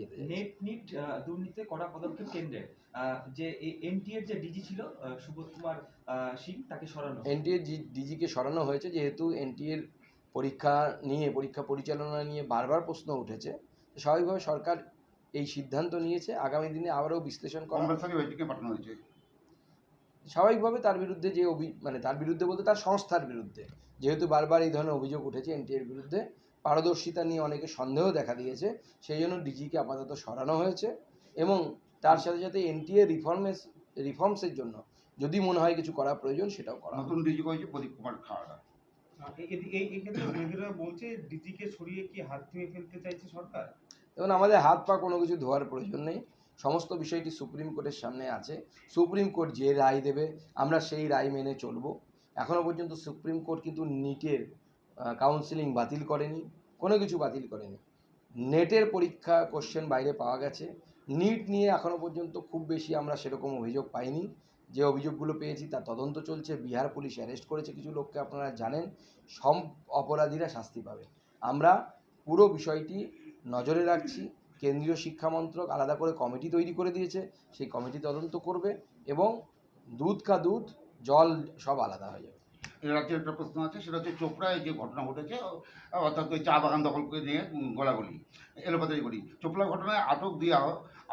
যেতে চাইছি। Net NEET দুর্নীতিতে কড়া পদক্ষেপ কেন্দ্রের, যে এনটিএর যে ডিজি ছিল সুবোধ কুমার সিং, তাকে সরানো। এনটিএর ডিজিকে সরানো হয়েছে যেহেতু এনটিএর পরীক্ষা পরিচালনা নিয়ে বারবার প্রশ্ন উঠেছে। স্বাভাবিকভাবে সরকার এই সিদ্ধান্ত নিয়েছে, আগামী দিনে আবারও বিশ্লেষণ করা পাঠানো হয়েছে। স্বাভাবিকভাবে তার বিরুদ্ধে যে তার বিরুদ্ধে বলতে তার সংস্থার বিরুদ্ধে, যেহেতু বারবার এই ধরনের অভিযোগ উঠেছে এনটিএর বিরুদ্ধে, পারদর্শিতা নিয়ে অনেকে সন্দেহ দেখা দিয়েছে, সেই জন্য ডিজিকে আপাতত সরানো হয়েছে। এবং তার সাথে সাথে এনটিএ রিফর্মসের জন্য যদি মনে হয় কিছু করা প্রয়োজন সেটাও করা। নতুন ডিজি হয়েছে প্রদীপ কুমার খাড়া। এই ক্ষেত্রে বিরোধীরা বলছে ডিজিকে সরিয়ে কি হাত ধুয়ে ফেলতে চাইছে সরকার? এবং আমাদের হাত পা কোনো কিছু ধোয়ার প্রয়োজন নেই, সমস্ত বিষয়টি সুপ্রিম কোর্টের সামনে আছে। সুপ্রিম কোর্ট যে রায় দেবে আমরা সেই রায় মেনে চলব। এখনও পর্যন্ত সুপ্রিম কোর্ট কিন্তু নিটের কাউন্সিলিং বাতিল করেনি, কোনো কিছু বাতিল করেনি। নেটের পরীক্ষা কোশ্চেন বাইরে পাওয়া গেছে, নিট নিয়ে এখনও পর্যন্ত খুব বেশি আমরা সেরকম অভিযোগ পাইনি। যে অভিযোগগুলো পেয়েছি তার তদন্ত চলছে, বিহার পুলিশ অ্যারেস্ট করেছে কিছু লোককে, আপনারা জানেন। সব অপরাধীরা শাস্তি পাবে। আমরা পুরো বিষয়টি নজরে রাখছি। কেন্দ্রীয় শিক্ষা মন্ত্রক আলাদা করে কমিটি তৈরি করে দিয়েছে, সেই কমিটি তদন্ত করবে এবং দুধ কা দুধ, জল সব আলাদা হয়ে যাবে। এর রাজ্যের একটা প্রশ্ন আছে, সেটা হচ্ছে চোপড়ায় যে ঘটনা ঘটেছে, অর্থাৎ ওই চা বাগান দখল করে নিয়ে গলাগলি এলোপাতারি করি, চোপড়া ঘটনায় আটক দিয়ে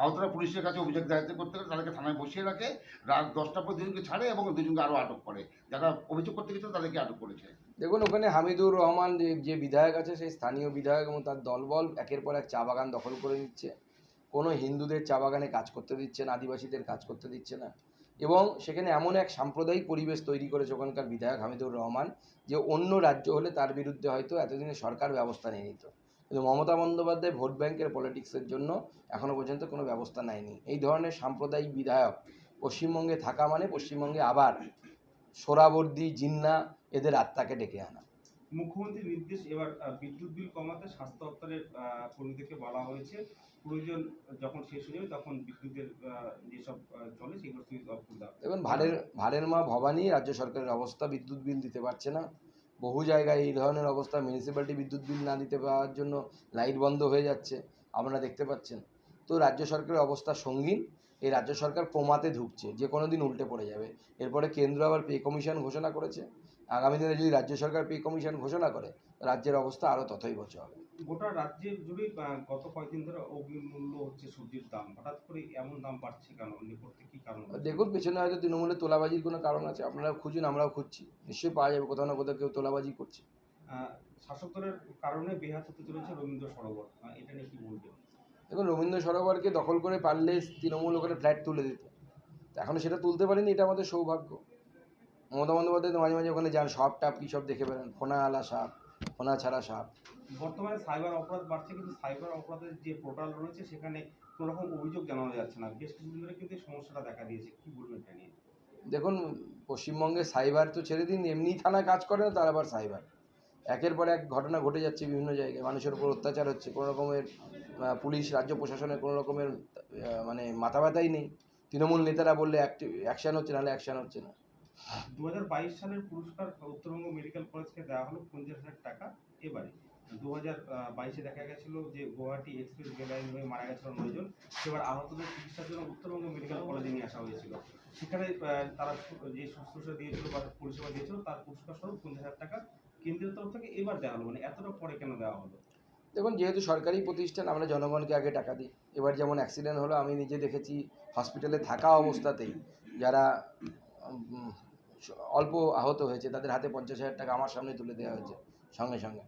আহতরা পুলিশের কাছে অভিযোগ দায়ের করতে গেলে তাদেরকে থানায় বসিয়ে রাখে, রাত 10টার পর দুজনকে ছাড়ে এবং দুজনকে আরও আটক করে, যারা অভিযোগ করতে গেছিল তাদেরকে আটক করেছে। দেখুন, ওখানে হামিদুর রহমান যে বিধায়ক আছে, সেই স্থানীয় বিধায়ক এবং তার দলবল একের পর এক চা বাগান দখল করে নিচ্ছে। কোনো হিন্দুদের চা বাগানে কাজ করতে দিচ্ছে না, আদিবাসীদের কাজ করতে দিচ্ছে না। এবং সেখানে এমন এক সাম্প্রদায়িক পরিবেশ তৈরি করেছে ওখানকার বিধায়ক হামিদুর রহমান, যে অন্য রাজ্য হলে তার বিরুদ্ধে হয়তো এতদিনে সরকার ব্যবস্থা নিয়ে নিত, কিন্তু মমতা বন্দ্যোপাধ্যায় ভোট ব্যাংকের পলিটিক্সের জন্য এখনও পর্যন্ত কোনো ব্যবস্থা নেয়নি। এই ধরনের সাম্প্রদায়িক বিধায়ক পশ্চিমবঙ্গে থাকা মানে পশ্চিমবঙ্গে আবার সোহরাবর্দী, জিন্না এদের আত্মাকে ডেকে আনা। মুখ্যমন্ত্রীর নির্দেশ, এবার বিদ্যুৎ বিল কমাতে স্বাস্থ্য দপ্তরের কর্মীদেরকে বলা হয়েছে, প্রয়োজন যখন শেষ হয়ে যাবে তখন বিদ্যুতের যেসব চলে সেগুলো সুইচ অফ করে দেওয়া। এবং ভাড়ের মা ভবানী, রাজ্য সরকারের অবস্থা, বিদ্যুৎ বিল দিতে পারছে না। বহু জায়গায় এই ধরনের অবস্থা, মিউনিসিপ্যালিটি বিদ্যুৎ বিল না দিতে পারার জন্য লাইট বন্ধ হয়ে যাচ্ছে, আপনারা দেখতে পাচ্ছেন। তো রাজ্য সরকারের অবস্থা সঙ্গীন। এই রাজ্য সরকার কোমাতে ঢুকছে, যে কোনো দিন উল্টে পড়ে যাবে। এরপরে কেন্দ্র আবার পে কমিশন ঘোষণা করেছে। আগামী দিনে যদি রাজ্য সরকার পে কমিশন ঘোষণা করে, রাজ্যের অবস্থা আরও ততই হবে। গোটা রাজ্যে জুড়ে গত কয়েকদিন ধরে অগ্নিমূল্য হচ্ছে সবজির দাম, হঠাৎ করে এমন দাম বাড়ছে কেন? নেপথ্যে কি কারণ? দেখুন, পেছনে হয়তো তৃণমূলের তোলাবাজির কোনো কারণ আছে, আপনারা খুঁজুন, আমরাও খুঁজছি, নিশ্চয়ই পাওয়া যাবে কোথাও না কোথাও কেউ তোলাবাজি করছে। শাসক দলের কারণে বেহাত হতে চলেছে রবীন্দ্র সরোবর, এটা নিয়ে কি বলবেন? দেখুন, রবীন্দ্র সরোবরকে দখল করে পারলে তৃণমূল ওখানে ফ্ল্যাট তুলে দিত, এখনও সেটা তুলতে পারেনি, এটা আমাদের সৌভাগ্য। মমতা বন্দ্যোপাধ্যায় তো মাঝে মাঝে ওখানে যান, সাপ টাপ কী সব দেখে বেড়ান, ফোনা আলা সাপ, ফোনা ছাড়া সাপ। বর্তমানে সাইবার অপরাধ বাড়ছে, কিন্তু সাইবার অপরাধের যে পোর্টাল রয়েছে সেখানে কোনো রকম অভিযোগ জানানো যাচ্ছে না, বেশ কিছুদিন ধরে কিন্তু এই সমস্যাটা দেখা দিয়েছে, কি বলবেন এটা নিয়ে? দেখুন, পশ্চিমবঙ্গে সাইবার তো ছেড়ে দিন, এমনি থানায় কাজ করে না, তার আবার সাইবার। একের পর এক ঘটনা ঘটে যাচ্ছে বিভিন্ন জায়গায়, মানুষের উপর অত্যাচার হচ্ছে, কোনো রকমের পুলিশ রাজ্য প্রশাসনের কোনো রকমের মাথা ব্যথাই নেই। তৃণমূল নেতারা বললে অ্যাকশান হচ্ছে, নাহলে অ্যাকশান হচ্ছে না। 2022 সালের পুরস্কার উত্তরবঙ্গ মেডিকেল কলেজকে দেওয়া হলো 50,000 টাকা। এবারে 2022-এ দেখা গেছিল যে গুয়াহাটি এক্সপ্রেস গ্যালারি হয়ে মারা গেছিল 9 জন, সেবার আহতদের চিকিৎসার জন্য উত্তরবঙ্গ মেডিকেল কলেজে নিয়ে আসা হয়েছিল। সেখানে তারা যে শুশ্রূষা দিয়েছিল বা পরিষেবা দিয়েছিল তার পুরস্কার স্বরূপ 50,000 টাকা কেন্দ্রের তরফ থেকে এবার দেওয়া হলো, এতটা পরে কেন দেওয়া হলো? দেখুন, যেহেতু সরকারি প্রতিষ্ঠান, আমরা জনগণকে আগে টাকা দিই। এবার যেমন অ্যাক্সিডেন্ট হলো, আমি নিজে দেখেছি হসপিটালে থাকা অবস্থাতেই যারা অল্প আহত হয়েছে তাদের হাতে 50,000 টাকা আমার সামনে তুলে দেওয়া হয়েছে সঙ্গে সঙ্গে।